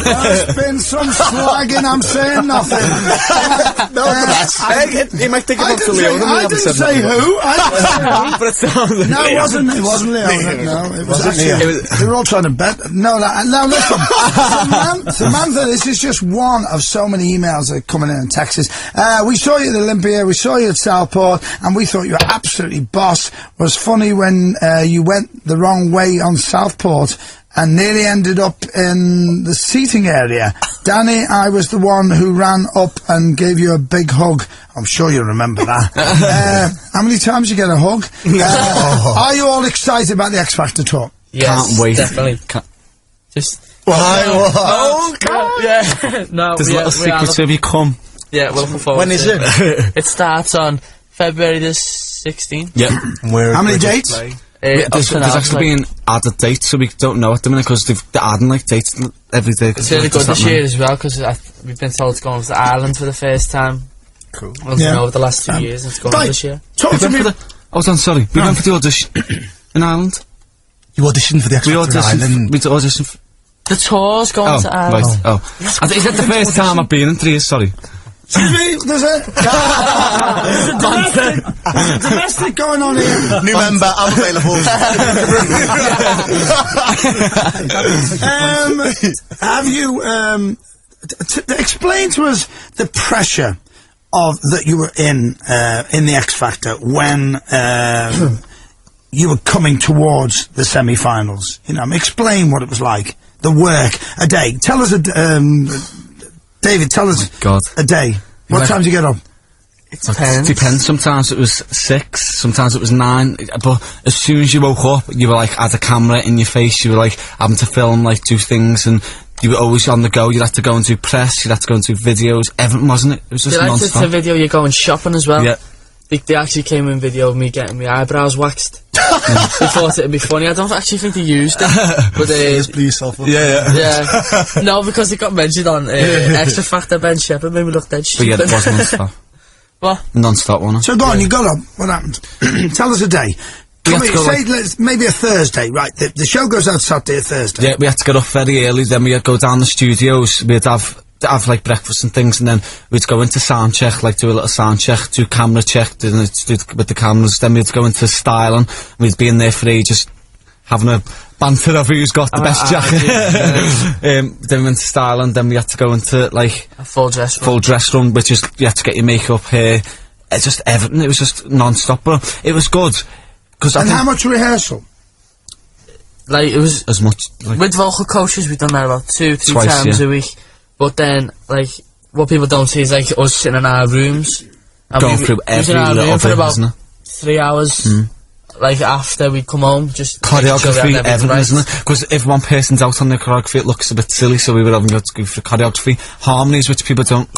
There's been some slagging, I'm saying nothing. He might think I didn't say who. But it sounded No, it wasn't Leona. No, it was actually. They were all trying to bet. No, listen. Samantha, this is just one of so many emails that are coming in Texas. We saw you at Olympia, we saw you at Southport, and we thought you were absolutely boss. Was funny when you went the wrong way on Southport and nearly ended up in the seating area. Danny, I was the one who ran up and gave you a big hug. I'm sure you remember that. How many times you get a hug? Are you all excited about the X Factor tour? Yes, can't wait. Definitely. Just. Oh, yeah. No, there's little secrets if you come. Yeah, we'll look forward. When is it? It starts on February the 16th. Yep. How many dates? There's actually been added dates, so we don't know at the minute because they're adding like dates every day. It's really good this year as well because we've been told it's going to Ireland for the first time. Cool. Over the last 2 years, it's going this year. Talk to me. We went for the audition in Ireland. You auditioned for the X Factor in Ireland? We auditioned for... The tour's going to Ireland. Right. Oh. I think it's the first time I've been in 3 years, sorry. Excuse me, there's a domestic going on here. New member, I'm available. Have you, explain to us the pressure that you were in the X Factor when, you were coming towards the semi-finals. You know, explain what it was like. The work, a day. Tell us David, tell us a day. What time do you get up? It depends. It depends. Sometimes it was 6, sometimes it was 9. But as soon as you woke up, you were like had a camera in your face. You were like having to film, like do things, and you were always on the go. You'd have to go and do press. You'd have to go and do videos. Everything, wasn't it? It was just non-stop. To video you going shopping as well. Yeah. They actually came in video of me getting my eyebrows waxed. They thought it'd be funny. I don't actually think they used it. But just blew yourself up. Yeah. No, because it got mentioned on Extra Factor. Ben Shepherd made me look dead stupid. But yeah, it was non-stop. What? Non-stop, wasn't it? So go on, you got up. What happened? Tell us a day. Maybe a Thursday, right? The show goes out Saturday or Thursday. Yeah, we had to get up very early. Then we'd go down the studios. We'd have like breakfast and things, and then we'd go into sound check, like do a little sound check, do camera check, with the cameras. Then we'd go into styling. We'd be in there for ages, having a banter of who's got the best jacket. Then we went to styling. Then we had to go into like a full dress room, which is you had to get your makeup, hair, just everything. It was just non-stop, but it was good. And how much rehearsal? Like it was as much with vocal coaches. We've done that about 2-3 times a week. But then, like, what people don't see is, like, us sitting in our rooms. And going through every little for bit, about isn't it? 3 hours, like, after we come home, just... Choreography, everything, isn't it? Because if one person's out on the choreography, it looks a bit silly, so we were having to go for choreography. Harmonies, which people don't,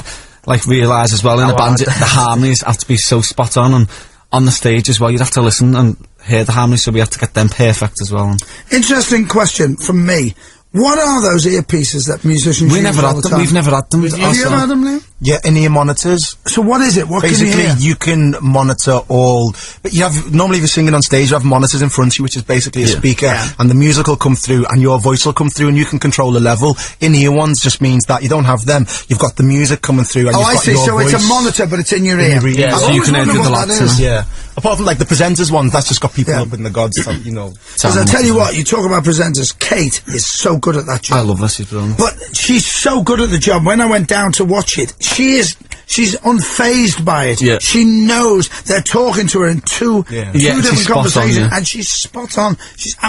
like, realise as well in a band, the harmonies have to be so spot on, and on the stage as well, you'd have to listen and hear the harmonies, so we had to get them perfect as well. Interesting question from me. What are those earpieces that musicians use never had them. We've never had them. Have you ever had them, Liam? Yeah, in-ear monitors. So what is it? What basically, can you hear? you can monitor all... But you have... Normally if you're singing on stage, you have monitors in front of you, which is basically a speaker, and the music will come through, and your voice will come through, and you can control the level. In-ear ones just means that you don't have them. You've got the music coming through, and you've got your so voice. It's a monitor, but it's in your ear. Yeah, so you can hear the lights. Yeah. Apart from, like, the presenters one, that's just got people up in the gods, you know. Because I tell you what, you talk about presenters, Kate is so good at that job. I love her, she's brilliant. But she's so good at the job. When I went down to watch it, she's unfazed by it. Yeah. She knows they're talking to her in two different conversations, and she's spot on.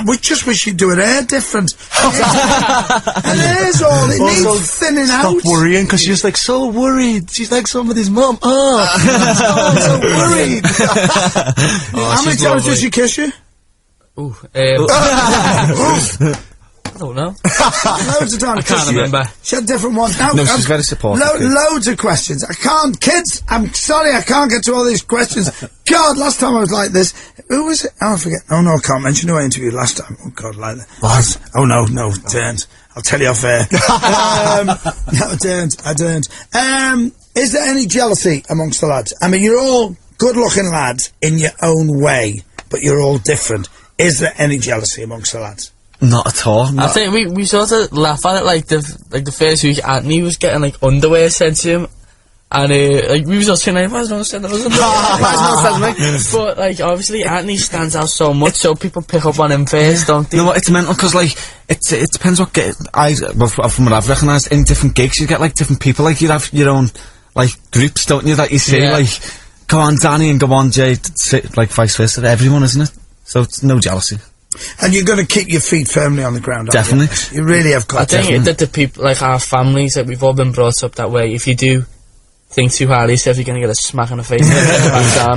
We just wish she'd do her hair different. And hair's all it needs thinning out. Stop worrying, because she's like so worried. She's like somebody's mum. I'm so worried. How many times did she kiss you? I don't know. Loads of times. I can't remember. She had different ones. Now, no, she's very supportive. Loads of questions. Kids, I'm sorry I can't get to all these questions. God, last time I was like this. Who was it? Oh, I forget. Oh, no, I can't mention who I interviewed last time. Oh, God, like that. What? Oh, no, don't. I'll tell you off air. No, I don't. Is there any jealousy amongst the lads? I mean, you're all good-looking lads in your own way, but you're all different. Is there any jealousy amongst the lads? Not at all. I think we sort of laugh at it, like the first week Anthony was getting like underwear sent to him, and like we was all saying like, why's no one sending us underwear? But like obviously Anthony stands out so much, so people pick up on him first, don't they? You know what, it's mental, because like it depends what from what I've recognised, in different gigs you get like different people, like you have your own like groups, don't you, that you see, like go on Danny and go on Jay, like vice versa, everyone, isn't it? So it's no jealousy. And you're going to keep your feet firmly on the ground, definitely. You really have got to. I think that the people, like our families, like we've all been brought up that way. If you do think too hard of yourself, you're going to get a smack in the face.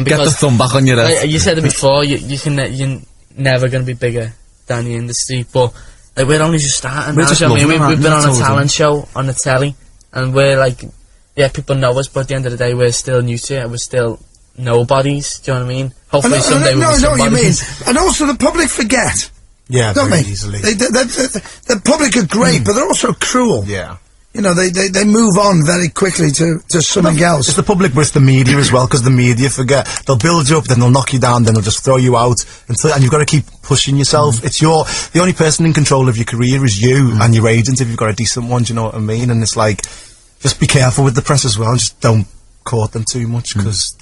Get the thumb back on your head. Like, you said it before, you're never going to be bigger than the industry, but like we're only just starting. We're just we've been on a talent show on the telly, and we're like, yeah, people know us, but at the end of the day, we're still new to it, and we're still nobodies. Do you know what I mean? Hopefully someday we'll be somebody. I know what you mean. And also the public forget. Yeah, don't very they? easily. The public are great, but they're also cruel. Yeah. You know, they move on very quickly to something else. It's the public, but it's the media as well, because the media forget. They'll build you up, then they'll knock you down, then they'll just throw you out, and you've got to keep pushing yourself. It's the only person in control of your career is you and your agent, if you've got a decent one, do you know what I mean? And it's like, just be careful with the press as well, and just don't court them too much, because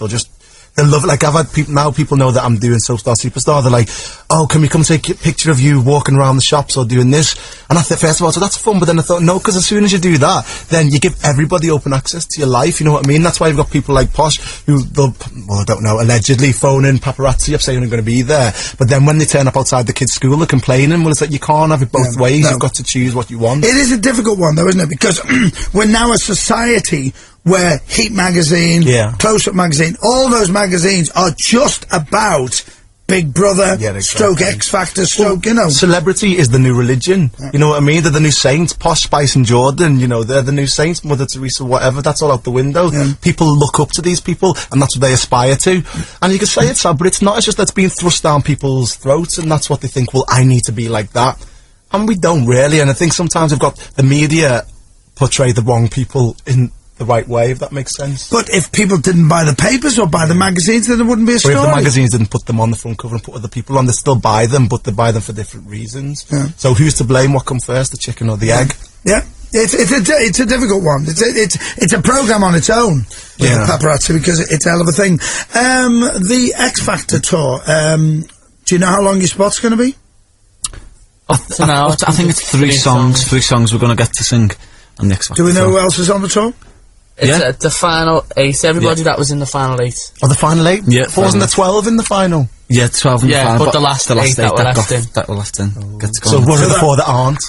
they love it. Like, I've had people know that I'm doing Soap Star Superstar. They're like, oh, can we come take a picture of you walking around the shops or doing this? And I thought, first of all, so that's fun, but then I thought, no, because as soon as you do that, then you give everybody open access to your life, you know what I mean? That's why you've got people like Posh, who I don't know, allegedly phone in paparazzi up saying they're going to be there. But then when they turn up outside the kids' school, they're complaining. Well, it's like, you can't have it both ways. No. You've got to choose what you want. It is a difficult one, though, isn't it? Because we're now a society where Heat magazine, Close Up magazine, all those magazines are just about Big Brother, stroke X Factor, stroke, you know. Celebrity is the new religion. You know what I mean? They're the new saints. Posh, Spice and Jordan, you know, they're the new saints. Mother Teresa, whatever, that's all out the window. People look up to these people, and that's what they aspire to. And you can say it's sad, but it's not. It's just that's being thrust down people's throats, and that's what they think, well, I need to be like that. And we don't really, and I think sometimes we've got the media portray the wrong people in the right way, if that makes sense. But if people didn't buy the papers or buy the magazines, then there wouldn't be a story. Or if the magazines didn't put them on the front cover and put other people on, they still buy them, but they buy them for different reasons. So who's to blame? What come first, the chicken or the egg? Yeah. It's a difficult one. It's a program on its own with the paparazzi, because it's a hell of a thing. The X Factor tour, do you know how long your spot's going to be? I think it's 3 songs. 3 songs we're going to get to sing on the X Factor. Do we know who else is on the tour? It's the final 8. Everybody that was in the final 8. Oh, the final 8? Yeah. Wasn't there 12 in the final? Yeah, 12 in the final. But the last 8 that were left in. That were left in. So what are the 4 that aren't?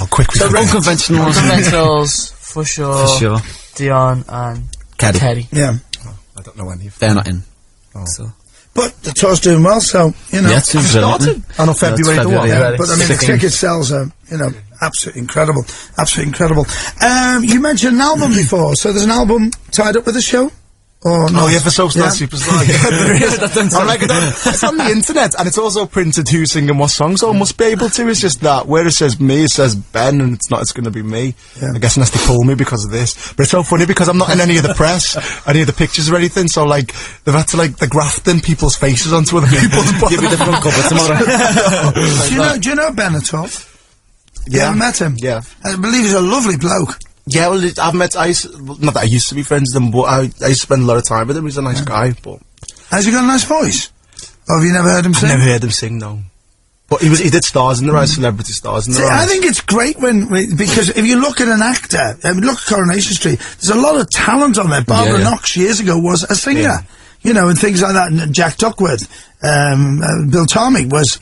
Quick. So Unconventionals, for sure. Dion and Kerry. Yeah. I don't know any of them. They're not in. So. But the tour's doing well, so, you know. Yeah, it's started. I know February the what? Yeah. But I mean, the ticket sales are, you know, absolutely incredible. Absolutely incredible. You mentioned an album before, so there's an album tied up with the show? Or not? Oh, yeah, for Soap Star Superstar. I'm like, it's on the internet, and it's also printed who's singing what song, so I must be able to. It's just that where it says me, it says Ben, and it's going to be me. I guess unless they pull me because of this. But it's so funny because I'm not in any of the press, any of the pictures or anything, so like, they've had to like, they're grafting people's faces onto other people's bodies. Give me the front cover tomorrow. Do you know Ben at all? Yeah. You haven't met him? Yeah. I believe he's a lovely bloke. Yeah, well, I've met, not that I used to be friends with him, but I used to spend a lot of time with him. He's a nice guy, but... Has he got a nice voice? Or have you never heard him sing? I've never heard him sing, no. But he did Stars in the Rise, Celebrity Stars in the Rise. I think it's great because if you look at an actor, look at Coronation Street, there's a lot of talent on there. Barbara Knox years ago was a singer, you know, and things like that. And Jack Duckworth, Bill Tormey was...